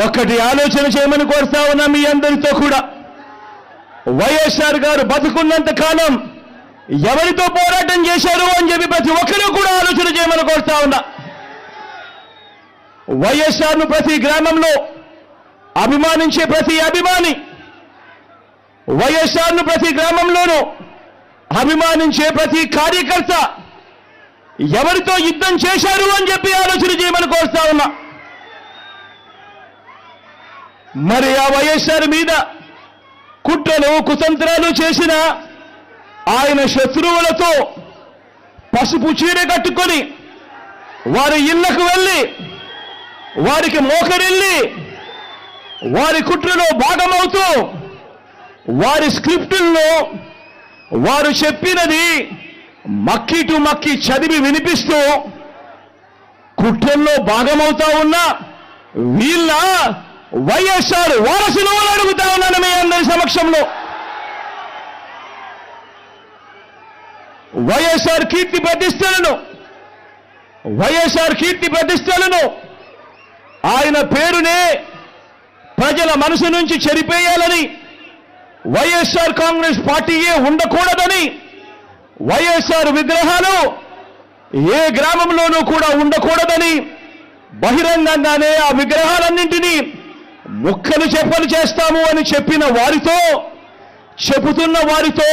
ఒకటి ఆలోచన చేయమని కోరుతా ఉన్నా మీ అందరితో కూడా. వైఎస్ఆర్ గారు బతుకున్నంత కాలం ఎవరితో పోరాటం చేశారు అని చెప్పి ప్రతి ఒక్కరూ కూడా ఆలోచన చేయమని కోరుతా ఉన్నా. వైఎస్ఆర్ను ప్రతి గ్రామంలో అభిమానించే ప్రతి అభిమాని, వైఎస్ఆర్ను ప్రతి గ్రామంలోనూ అభిమానించే ప్రతి కార్యకర్త ఎవరితో యుద్ధం చేశారు అని చెప్పి ఆలోచన చేయమని కోరుతా ఉన్నా. మరి ఆ వైఎస్ఆర్ మీద కుట్రలు కుతంత్రాలు చేసిన ఆయన శత్రువులతో పసుపు చీర కట్టుకొని వారి ఇళ్లకు వెళ్ళి వారికి మోకరిల్లి వారి కుట్రలో భాగమవుతూ వారి స్క్రిప్టుల్లో వారు చెప్పినది మక్కి టు మక్కి చదివి వినిపిస్తూ కుట్రల్లో భాగమవుతా ఉన్న వీళ్ళ వైఎస్ఆర్ వారసులు అడుగుతా ఉన్నాను మీ అందరి సమక్షంలో. వైఎస్ఆర్ కీర్తి ప్రతిష్టలను ఆయన పేరునే ప్రజల మనసు నుంచి చెరిపేయాలని, వైఎస్ఆర్ కాంగ్రెస్ పార్టీయే ఉండకూడదని, వైఎస్ఆర్ విగ్రహాలు ఏ గ్రామంలోనూ కూడా ఉండకూడదని బహిరంగంగానే ఆ విగ్రహాలన్నింటినీ ముక్కలు చెప్పలు చేస్తాము అని చెప్పిన వారితో, చెబుతున్న వారితో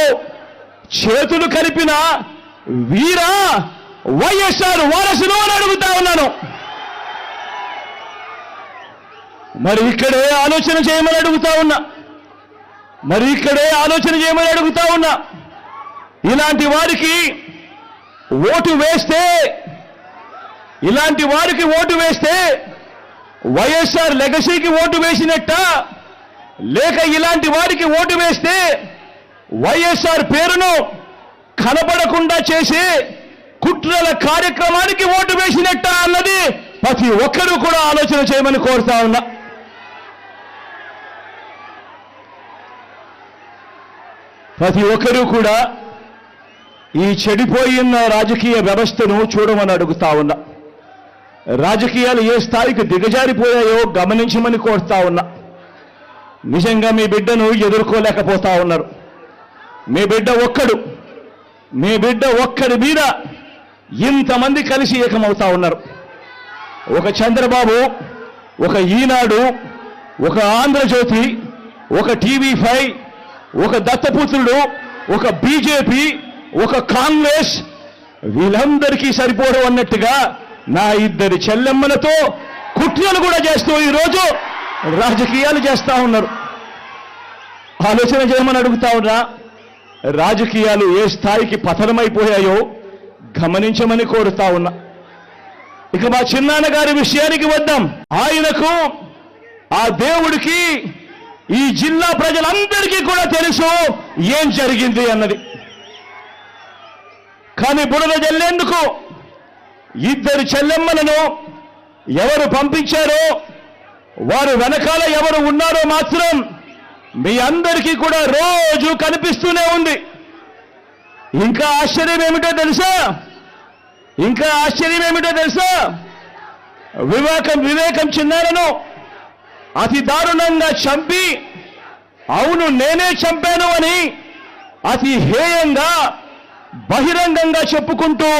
చేతులు కలిపిన వీరా వైఎస్ఆర్ వారసులు అని అడుగుతా ఉన్నాను. మరి ఇక్కడే ఆలోచన చేయమని అడుగుతా ఉన్నా. ఇలాంటి వారికి ఓటు వేస్తే వైఎస్ఆర్ లెగసీకి ఓటు వేసినట్ట, లేక ఇలాంటి వారికి ఓటు వేస్తే వైఎస్ఆర్ పేరును కనబడకుండా చేసి కుట్రల కార్యక్రమానికి ఓటు వేసినట్ట అన్నది ప్రతి ఒక్కరూ కూడా ఆలోచన చేయమని కోరుతా ఉన్నా. ప్రతి ఒక్కరూ కూడా ఈ చెడిపోయిన రాజకీయ వ్యవస్థను చూడమని అడుగుతా ఉన్నా. రాజకీయాలు ఏ స్థాయికి దిగజారిపోయాయో గమనించమని కోరుతా ఉన్నా. నిజంగా మీ బిడ్డను ఎదుర్కోలేకపోతా ఉన్నారు. మీ బిడ్డ ఒక్కడి మీద ఇంతమంది కలిసి ఏకమవుతా ఉన్నారు. ఒక చంద్రబాబు, ఒక ఈనాడు, ఒక ఆంధ్రజ్యోతి, ఒక TV5, ఒక దత్తపుత్రుడు, ఒక బీజేపీ, ఒక కాంగ్రెస్, వీళ్ళందరికీ సరిపోవడం అన్నట్టుగా నా ఇద్దరి చెల్లెమ్మలతో కుట్రలు కూడా చేస్తూ ఈరోజు రాజకీయాలు చేస్తా ఉన్నారు. ఆలోచన చేయమని అడుగుతా ఉన్నా. రాజకీయాలు ఏ స్థాయికి పతనమైపోయాయో గమనించమని కోరుతా ఉన్నా. ఇక మా చిన్నాన్న గారి విషయానికి వద్దాం. ఆయనకు, ఆ దేవుడికి, ఈ జిల్లా ప్రజలందరికీ కూడా తెలుసు ఏం జరిగింది అన్నది. కానీ బురద జల్లేందుకు ఇద్దరు చెల్లెమ్మలను ఎవరు పంపించారో, వారు వెనకాల ఎవరు ఉన్నారో మాత్రం మీ అందరికీ కూడా రోజు కనిపిస్తూనే ఉంది. ఇంకా ఆశ్చర్యం ఏమిటో తెలుసా? వివేకం చిన్నారను అతి దారుణంగా చంపి, అవును నేనే చంపాను అని అతి హేయంగా బహిరంగంగా చెప్పుకుంటూ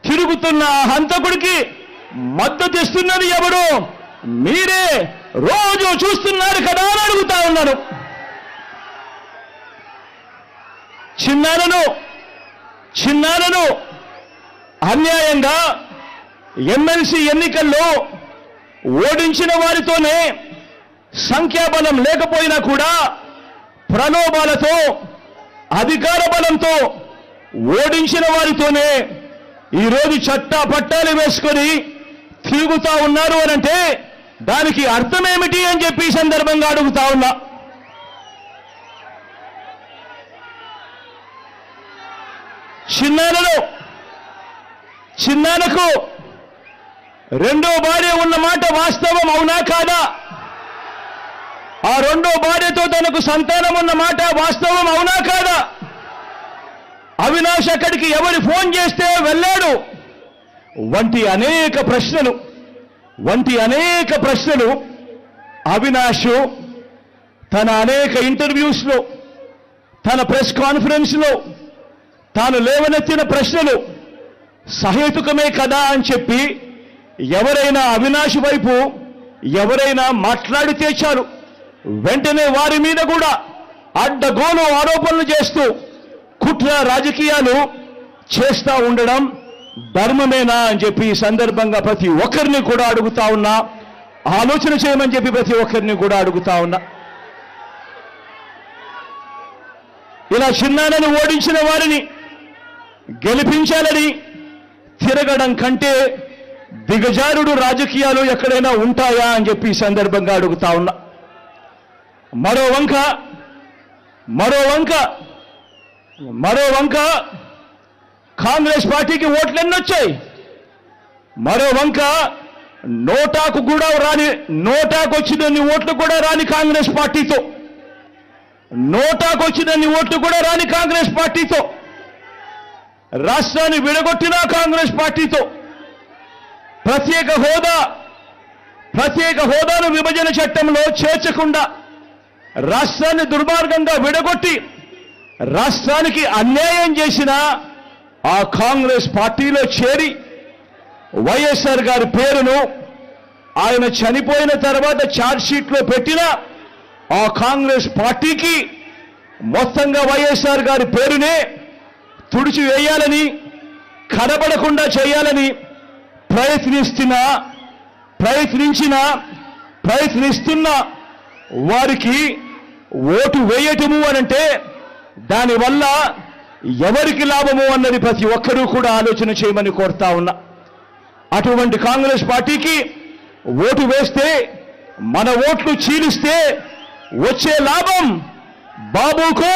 తిరుగుతున్న హంతకుడికి మద్దతు ఇస్తున్నది ఎవరు? మీరే రోజు చూస్తున్నారు కదా అని అడుగుతా ఉన్నాను. చిన్నారను అన్యాయంగా ఎమ్మెల్సీ ఎన్నికల్లో ఓడించిన వారితోనే, సంఖ్యాబలం లేకపోయినా కూడా ప్రలోభాలతో, అధికార బలంతో ఓడించిన వారితోనే ఈరోజు చట్టా పట్టాలు వేసుకొని తిరుగుతా ఉన్నారు అనంటే దానికి అర్థమేమిటి అని చెప్పి ఈ సందర్భంగా అడుగుతా ఉన్నా. చిన్నానకు రెండో భార్య ఉన్న మాట వాస్తవం అవునా కాదా? ఆ రెండో భార్యతో తనకు సంతానం ఉన్న మాట వాస్తవం అవునా కాదా? అవినాష్ అక్కడికి ఎవరు ఫోన్ చేస్తే వెళ్ళాడు వంటి అనేక ప్రశ్నలు అవినాష్ తన అనేక ఇంటర్వ్యూస్లో, తన ప్రెస్ కాన్ఫరెన్స్లో తాను లేవనెత్తిన ప్రశ్నలు సహేతుకమే కదా అని చెప్పి ఎవరైనా అవినాష్ వైపు ఎవరైనా మాట్లాడితే చాలు వెంటనే వారి మీద కూడా అడ్డగోలు ఆరోపణలు చేస్తూ కుట్ర రాజకీయాలు చేస్తూ ఉండడం ధర్మమేనా అని చెప్పి ఈ సందర్భంగా ప్రతి ఒక్కరిని కూడా అడుగుతా ఉన్నా, ఆలోచన చేయమని చెప్పి ప్రతి ఒక్కరిని కూడా అడుగుతా ఉన్నా. ఇలా చిన్నానని ఓడించిన వారిని గెలిపించాలని తిరగడం కంటే దిగజారుడు రాజకీయాలు ఎక్కడైనా ఉంటాయా అని చెప్పి ఈ సందర్భంగా అడుగుతా ఉన్నా. మరో వంక కాంగ్రెస్ పార్టీకి ఓట్లు ఎన్నొచ్చాయి, మరో వంక నోటాకు వచ్చినన్ని ఓట్లు కూడా రాని కాంగ్రెస్ పార్టీతో, నోటాకొచ్చినన్ని ఓట్లు కూడా రాని కాంగ్రెస్ పార్టీతో, రాష్ట్రాన్ని విడగొట్టిన కాంగ్రెస్ పార్టీతో, ప్రత్యేక హోదాను విభజన చట్టంలో చేర్చకుండా రాష్ట్రాన్ని దుర్మార్గంగా విడగొట్టి రాష్ట్రానికి అన్యాయం చేసిన ఆ కాంగ్రెస్ పార్టీలో చేరి వైఎస్ఆర్ గారి పేరును ఆయన చనిపోయిన తర్వాత ఛార్జ్షీట్లో పెట్టిన ఆ కాంగ్రెస్ పార్టీకి మొత్తంగా వైఎస్ఆర్ గారి పేరునే తుడిచివేయాలని, కనబడకుండా చేయాలని ప్రయత్నిస్తున్న వారికి ఓటు వేయటము అనంటే దానివల్ల ఎవరికి లాభము అన్నది ప్రతి ఒక్కరూ కూడా ఆలోచన చేయమని కోరుతా ఉన్నా. అటువంటి కాంగ్రెస్ పార్టీకి ఓటు వేస్తే, మన ఓట్లు చీలిస్తే వచ్చే లాభం బాబుకు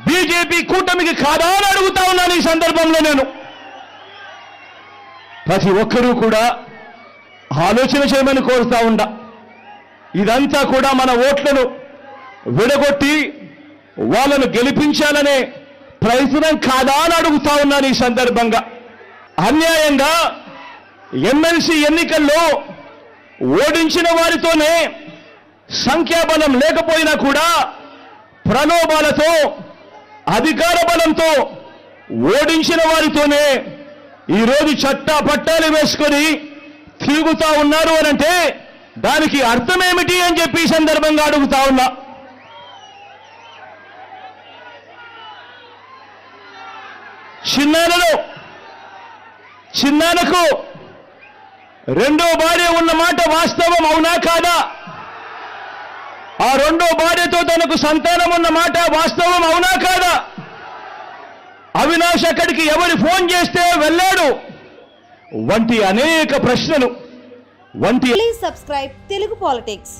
బీజేపీ కూటమికి కాదా అని అడుగుతా ఉన్నాను. ఈ సందర్భంలో నేను ప్రతి ఒక్కరూ కూడా ఆలోచన చేయమని కోరుతా ఉన్నా. ఇదంతా కూడా మన ఓట్లను విడగొట్టి వాళ్ళను గెలిపించాలనే ప్రయత్నం కాదా అని అడుగుతా ఉన్నాను. ఈ సందర్భంగా అన్యాయంగా ఎమ్మెల్సీ ఎన్నికల్లో ఓడించిన వారితోనే, సంఖ్యాబలం లేకపోయినా కూడా ప్రలోభాలతో, అధికార బలంతో ఓడించిన వారితోనే ఈరోజు పట్టాలు వేసుకొని తిరుగుతా ఉన్నారు అనంటే దానికి అర్థమేమిటి అని చెప్పి ఈ సందర్భంగా అడుగుతా ఉన్నా. చిన్నానకు రెండో భార్య ఉన్న మాట వాస్తవం అవునా కాదా? ఆ రెండో భార్యతో తనకు సంతానం ఉన్న మాట వాస్తవం అవునా కాదా? అవినాష్ అక్కడికి ఎవరు ఫోన్ చేస్తే వెళ్ళాడు వంటి అనేక ప్రశ్నలు ప్లీజ్ సబ్స్క్రైబ్ తెలుగు పాలిటిక్స్.